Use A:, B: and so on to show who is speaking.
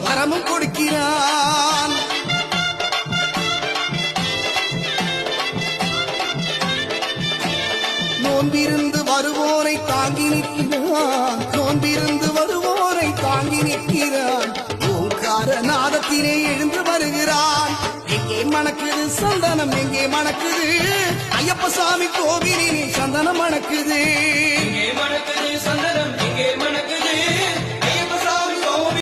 A: வரமும் கொடுக்கிறான். நோன்பிருந்து வருவோரை தாங்கி நிற்கிறான். நோன்பிருந்து வருவோரை தாங்கி நிற்கிறான். ஓங்கார நாதத்திலே எழுந்து வருகிறான். எங்கே மணக்குது சந்தனம், எங்கே மணக்குது ஐயப்ப சாமி கோவிலிலே சந்தனம் மணக்குது.
B: எங்கே மணக்குது சந்தனம், எங்கே மணக்குது